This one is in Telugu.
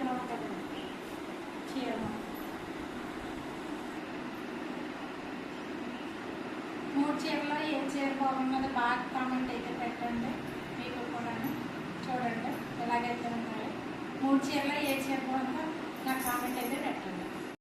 ఎలా ఉంటుంది చీర. మూడు చీరలో ఏ చీర బాగున్నది బాగా కామెంట్ అయితే పెట్టండి. మీకు కూడా చూడండి ఎలాగైతే ఉన్నాయో. మూడు చీరలో ఏ చీర బాగుందో నాకు కామెంట్ అయితే పెట్టండి.